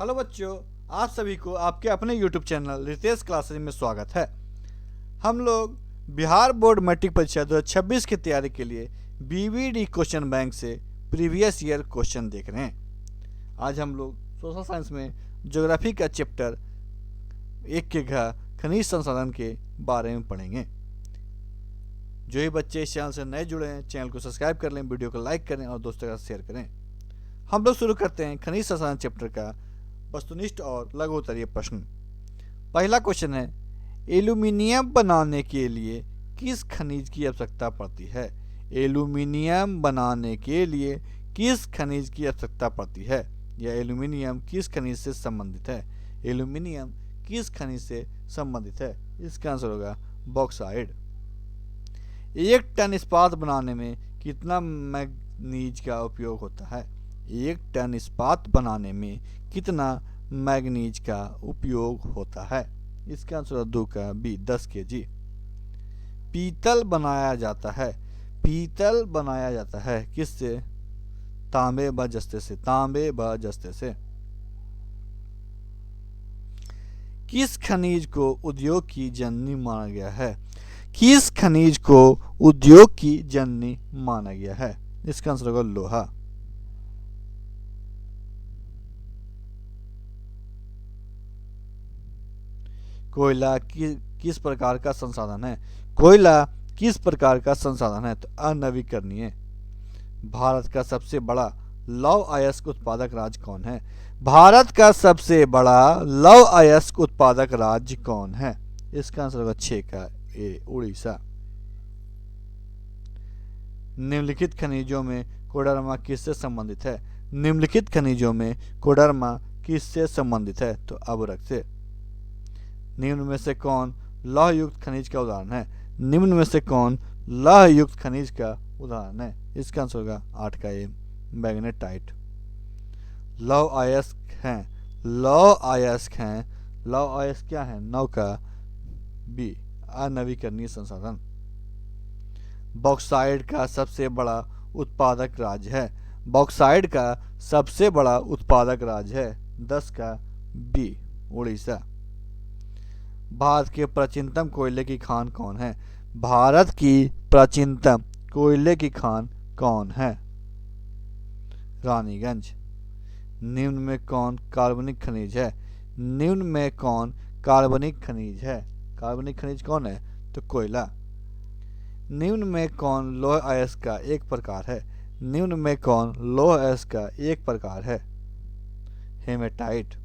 Hello बच्चों, आप सभी को आपके अपने यूट्यूब चैनल रितेश क्लासेज में स्वागत है। हम लोग बिहार बोर्ड मैट्रिक परीक्षा 2026 की तैयारी के लिए बीवीडी क्वेश्चन बैंक से प्रीवियस ईयर क्वेश्चन देख रहे हैं। आज हम लोग सोशल साइंस में ज्योग्राफी का चैप्टर 1 के घ खनिज संसाधन के बारे में पढ़ेंगे। जो ही बच्चे इस चैनल से नए जुड़े हैं, चैनल को सब्सक्राइब कर लें, वीडियो को लाइक करें और दोस्तों के साथ शेयर करें। हम लोग शुरू करते हैं खनिज संसाधन चैप्टर का वस्तुनिष्ठ और लघु उत्तरीय प्रश्न। पहला क्वेश्चन है, एल्यूमिनियम बनाने के लिए किस खनिज की आवश्यकता पड़ती है? एल्यूमिनियम बनाने के लिए किस खनिज की आवश्यकता पड़ती है? या एल्यूमिनियम किस खनिज से संबंधित है? एल्यूमिनियम किस खनिज से संबंधित है? इसका आंसर होगा बॉक्साइड। 1 टन इस्पात बनाने में कितना मैग्नीज का उपयोग होता है? 1 टन इस्पात बनाने में कितना मैग्नीज का उपयोग होता है? इसका आंसर 2 का बी 10 kg। पीतल बनाया जाता है। पीतल बनाया जाता है किससे? तांबे व जस्ते से। तांबे व जस्ते से। किस खनिज को उद्योग की जननी माना गया है? किस खनिज को उद्योग की जननी माना गया है? इसका आंसर होगा लोहा। कोयला किस प्रकार का संसाधन है? कोयला किस प्रकार का संसाधन है? तो अनवीकरणीय। भारत का सबसे बड़ा लौह अयस्क उत्पादक राज्य कौन है? भारत का सबसे बड़ा लौह अयस्क उत्पादक राज्य कौन है? इसका आंसर होगा 6 का ए उड़ीसा। निम्नलिखित खनिजों में कोडरमा किससे संबंधित है? निम्नलिखित खनिजों में कोडरमा किससे संबंधित है? तो अबरक से। निम्न में से कौन लौह युक्त खनिज का उदाहरण है? निम्न में से कौन लौह युक्त खनिज का उदाहरण है? इसका आंसर होगा 8 का ए मैग्नेटाइट। लौह अयस्क हैं। लौह अयस्क हैं। लौह अयस्क क्या है? 9 का बी अनवीकरणीय संसाधन। बॉक्साइड का सबसे बड़ा उत्पादक राज्य है। बॉक्साइड का सबसे बड़ा उत्पादक राज्य है 10 का बी उड़ीसा। भारत के प्राचीनतम कोयले की खान कौन है? भारत की प्राचीनतम कोयले की खान कौन है? रानीगंज। निम्न में कौन कार्बनिक खनिज है? निम्न में कौन कार्बनिक खनिज है? कार्बनिक खनिज कौन है? तो कोयला। निम्न में कौन लौह अयस्क का एक प्रकार है? निम्न में कौन लौह अयस्क का एक प्रकार है? हेमेटाइट।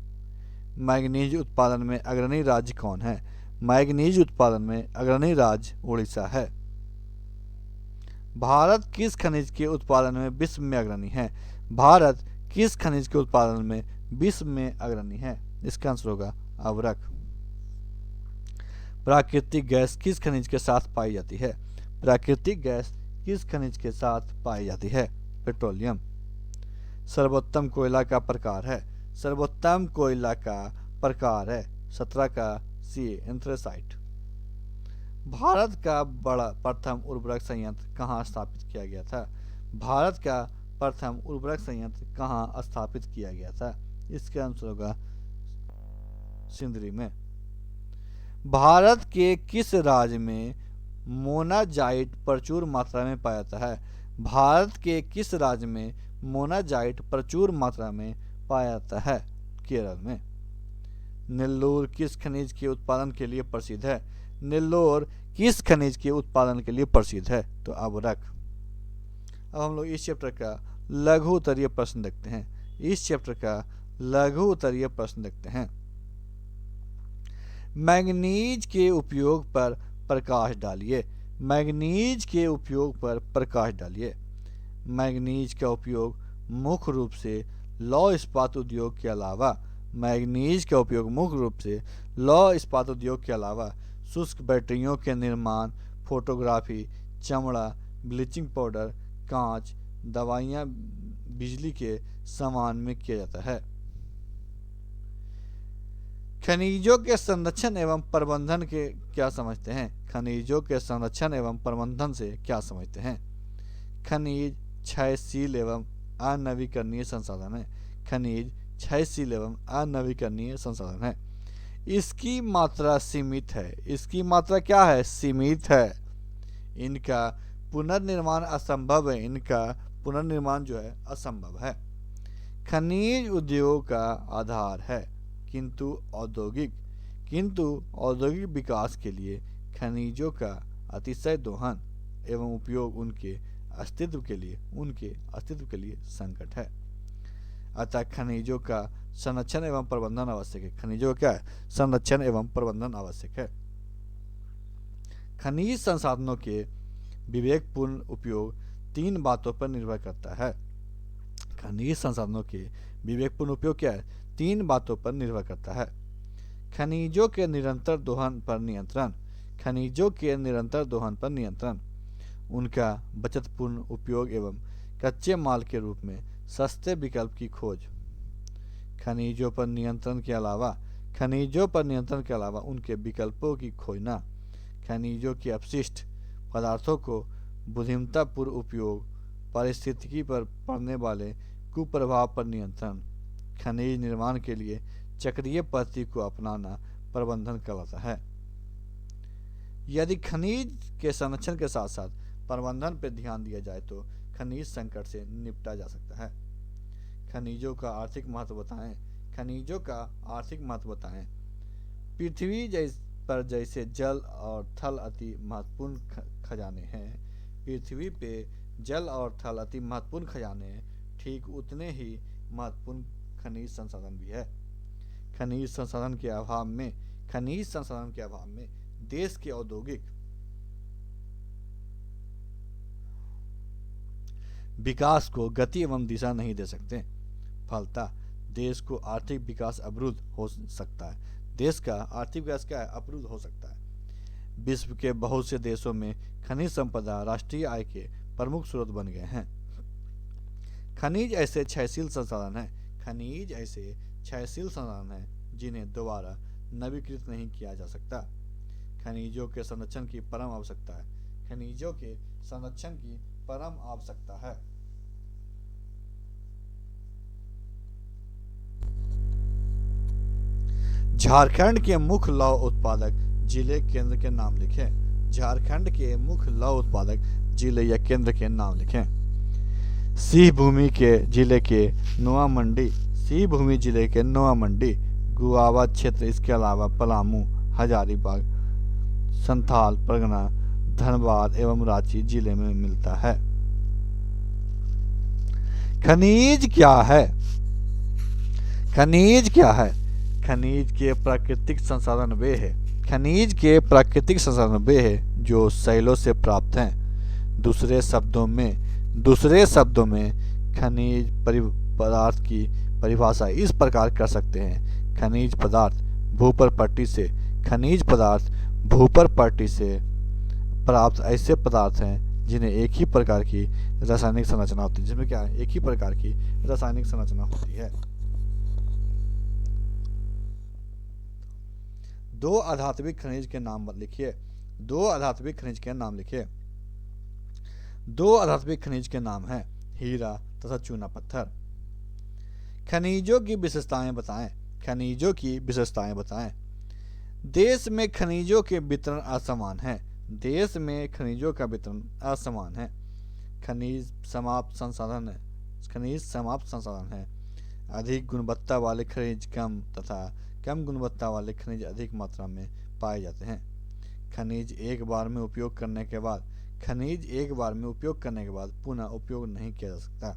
मैग्नीज उत्पादन में अग्रणी राज्य कौन है? मैग्नीज उत्पादन में अग्रणी राज्य उड़ीसा है। भारत किस खनिज के उत्पादन में विश्व में अग्रणी है? भारत किस खनिज के उत्पादन में विश्व में अग्रणी है? इसका आंसर होगा अवरक। प्राकृतिक गैस किस खनिज के साथ पाई जाती है? प्राकृतिक गैस किस खनिज के साथ पाई जाती है? पेट्रोलियम। सर्वोत्तम कोयला का प्रकार है। सर्वोत्तम कोयला का प्रकार है 17 का सी एंथ्रेसाइट। भारत का बड़ा प्रथम उर्वरक संयंत्र कहाँ स्थापित किया गया था? भारत का प्रथम उर्वरक संयंत्र कहाँ स्थापित किया गया था? इसका आंसर होगा सिंदरी में। भारत के किस राज्य में मोनाजाइट प्रचुर मात्रा में पाया जाता है? भारत के किस राज्य में मोनाजाइट प्रचुर मात्रा में पाया जाता है? केरल में। नेल्लोर किस खनिज के उत्पादन के लिए प्रसिद्ध है? नेल्लोर किस खनिज के उत्पादन के लिए प्रसिद्ध है? तो अबरक। अब हम लोग इस चैप्टर का लघु उत्तरीय प्रश्न देखते हैं। इस चैप्टर का लघु उत्तरीय प्रश्न देखते हैं। मैग्नीज के उपयोग पर प्रकाश डालिए। मैग्नीज के उपयोग पर प्रकाश डालिए। मैग्नीज का उपयोग मुख्य रूप से लौह इस्पात उद्योग के अलावा मैग्नीज का उपयोग मुख्य रूप से लौह इस्पात उद्योग के अलावा शुष्क बैटरियों के निर्माण, फोटोग्राफी, चमड़ा, ब्लीचिंग पाउडर, कांच, दवाइयाँ, बिजली के सामान में किया जाता है। खनिजों के संरक्षण एवं प्रबंधन के क्या समझते हैं? खनिजों के संरक्षण एवं प्रबंधन से क्या समझते हैं? खनिज क्षयशील एवं अनवीकरणीय संसाधन है। खनिज क्षयशील एवं अनवीकरणीय संसाधन है। इसकी मात्रा सीमित है। इसकी मात्रा क्या है? सीमित है। इनका पुनर्निर्माण असंभव है। इनका पुनर्निर्माण जो है असंभव है। खनिज उद्योग का आधार है, किंतु औद्योगिक विकास के लिए खनिजों का अतिशय दोहन एवं उपयोग उनके अस्तित्व के लिए संकट है। अतः खनिजों का संरक्षण एवं प्रबंधन आवश्यक है। खनिजों का क्या है? संरक्षण एवं प्रबंधन आवश्यक है। खनिज संसाधनों के विवेकपूर्ण उपयोग 3 बातों पर निर्भर करता है। खनिज संसाधनों के विवेकपूर्ण उपयोग क्या है? 3 बातों पर निर्भर करता है। खनिजों के निरंतर दोहन पर नियंत्रण, उनका बचतपूर्ण उपयोग एवं कच्चे माल के रूप में सस्ते विकल्प की खोज। खनिजों पर नियंत्रण के अलावा उनके विकल्पों की खोजना। खनिजों के अपशिष्ट पदार्थों को बुद्धिमत्तापूर्ण उपयोग, पारिस्थितिकी पर पड़ने वाले कुप्रभाव पर नियंत्रण। खनिज निर्माण के लिए चक्रीय पद्धति को अपनाना प्रबंधन कहलाता है। यदि खनिज के संरक्षण के साथ साथ प्रबंधन पर ध्यान दिया जाए तो खनिज संकट से निपटा जा सकता है। खनिजों का आर्थिक महत्व बताएं। पृथ्वी पर जैसे जल और थल अति महत्वपूर्ण खजाने हैं, पृथ्वी पे जल और थल अति महत्वपूर्ण खजाने हैं, ठीक उतने ही महत्वपूर्ण खनिज संसाधन भी है। खनिज संसाधन के अभाव में देश के औद्योगिक विकास को गति एवं दिशा नहीं दे सकते। फलतः देश को आर्थिक विकास अवरुद्ध हो सकता है। देश का आर्थिक विकास क्या है? अवरुद्ध हो सकता है। विश्व के बहुत से देशों में खनिज संपदा राष्ट्रीय आय के प्रमुख स्रोत बन गए हैं। खनिज ऐसे क्षयशील संसाधन हैं जिन्हें दोबारा नवीकृत नहीं किया जा सकता। खनिजों के संरक्षण की परम आवश्यकता है। झारखंड के मुख्य लौह उत्पादक जिले केंद्र के नाम लिखें। झारखंड के मुख्य लौह उत्पादक जिले या केंद्र के नाम लिखें। सिंहभूमि जिले के नोआ मंडी, गुआवा क्षेत्र, इसके अलावा पलामू, हजारीबाग, संथाल परगना, धनबाद एवं रांची जिले में मिलता है। खनिज क्या है? खनिज के प्राकृतिक संसाधन वे हैं जो शैलों से प्राप्त हैं। दूसरे शब्दों में खनिज पदार्थ की परिभाषा इस प्रकार कर सकते हैं। खनिज पदार्थ भूपर पट्टी से प्राप्त ऐसे पदार्थ हैं जिन्हें एक ही प्रकार की रासायनिक संरचना होती है। जिसमें क्या है? एक ही प्रकार की रासायनिक संरचना होती है। 2 आधात्मिक खनिज के नाम लिखिए। 2 आधात्मिक खनिज के नाम हैं हीरा तथा चूना पत्थर। खनिजों की विशेषताएं बताएं। देश में खनिजों के वितरण असमान है। खनिज समाप्त संसाधन है। अधिक गुणवत्ता वाले खनिज कम तथा कम गुणवत्ता वाले खनिज अधिक मात्रा में पाए जाते हैं। खनिज एक बार में उपयोग करने के बाद पुनः उपयोग नहीं किया जा सकता।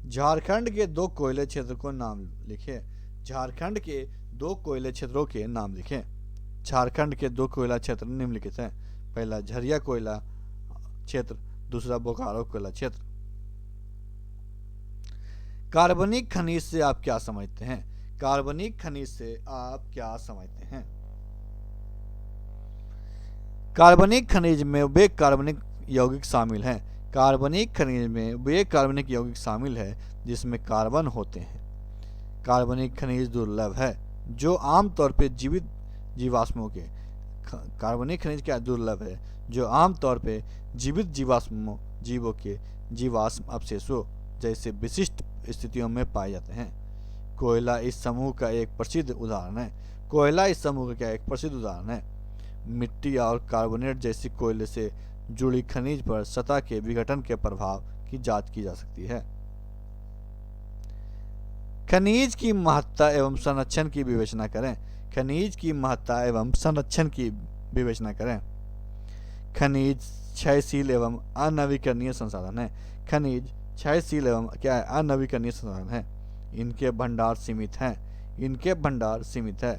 झारखंड के 2 कोयले क्षेत्रों के नाम लिखें। झारखंड के 2 कोयला क्षेत्र निम्नलिखित हैं। पहला झरिया कोयला क्षेत्र, दूसरा बोकारो कोयला क्षेत्र। कार्बनिक खनिज से आप क्या समझते हैं? कार्बनिक खनिज में वे कार्बनिक यौगिक शामिल हैं जिसमें कार्बन होते हैं। कार्बनिक खनिज दुर्लभ है जो आमतौर पे जीवित जीवों के जीवाश्म अवशेषों जैसे विशिष्ट स्थितियों में पाए जाते हैं। कोयला इस समूह का एक प्रसिद्ध उदाहरण है। कोयला इस समूह का एक प्रसिद्ध उदाहरण है। मिट्टी और कार्बोनेट जैसी कोयले से जुड़ी खनिज पर सतह के विघटन के प्रभाव की जांच की जा सकती है। खनिज की महत्ता एवं संरक्षण की विवेचना करें। खनिज की महत्ता एवं संरक्षण की विवेचना करें। खनिज क्षयशील एवं अनवीकरणीय संसाधन है। खनिज क्षयशील एवं क्या है, अनवीकरणीय संसाधन है। इनके भंडार सीमित हैं। इनके भंडार सीमित है।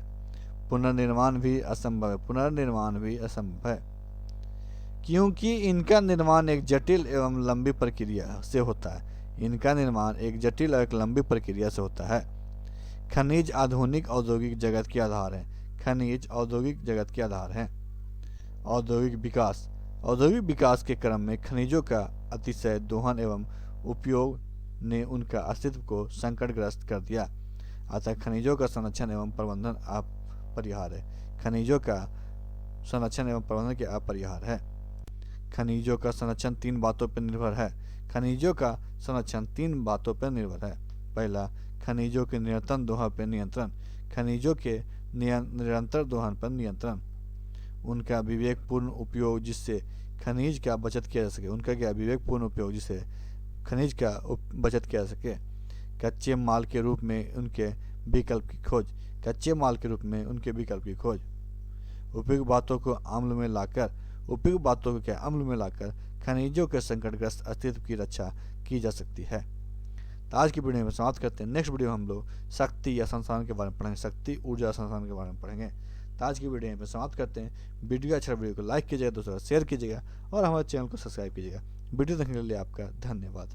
पुनर्निर्माण भी असंभव है। पुनर्निर्माण भी असंभव है क्योंकि इनका निर्माण एक जटिल एवं लंबी प्रक्रिया से होता है। इनका निर्माण एक जटिल और एक लंबी प्रक्रिया से होता है। खनिज आधुनिक औद्योगिक जगत के आधार है। खनिज औद्योगिक जगत के आधार हैं। औद्योगिक विकास। औद्योगिक विकास के क्रम में खनिजों का अतिशय दोहन एवं उपयोग ने उनका अस्तित्व को संकटग्रस्त कर दिया। अतः खनिजों का संरक्षण एवं प्रबंधन अपरिहार्य है। खनिजों का संरक्षण एवं प्रबंधन के अपरिहार्य है। खनिजों का संरक्षण 3 बातों पर निर्भर है। खनिजों का संरक्षण 3 बातों पर निर्भर है। पहला, खनिजों के निरंतर दोहन पर नियंत्रण। खनिजों के निरंतर दोहन पर नियंत्रण। उनका विवेकपूर्ण उपयोग जिससे खनिज का बचत किया जा सके। उनका क्या, विवेकपूर्ण उपयोग जिससे खनिज का बचत किया जा सके। कच्चे माल के रूप में उनके विकल्प की खोज। कच्चे माल के रूप में उनके विकल्प की खोज। उपयुक्त बातों को अमल में लाकर खनिजों के संकटग्रस्त अस्तित्व की रक्षा की जा सकती है। तो आज की वीडियो में समाप्त करते हैं। नेक्स्ट वीडियो में हम लोग शक्ति या संसाधन के बारे में पढ़ेंगे। शक्ति, ऊर्जा, संसाधन के बारे में पढ़ेंगे। तो आज की वीडियो में समाप्त करते हैं। वीडियो अच्छा, वीडियो को लाइक कीजिएगा, दोस्तों शेयर कीजिएगा और हमारे चैनल को सब्सक्राइब कीजिएगा। वीडियो देखने के लिए आपका धन्यवाद।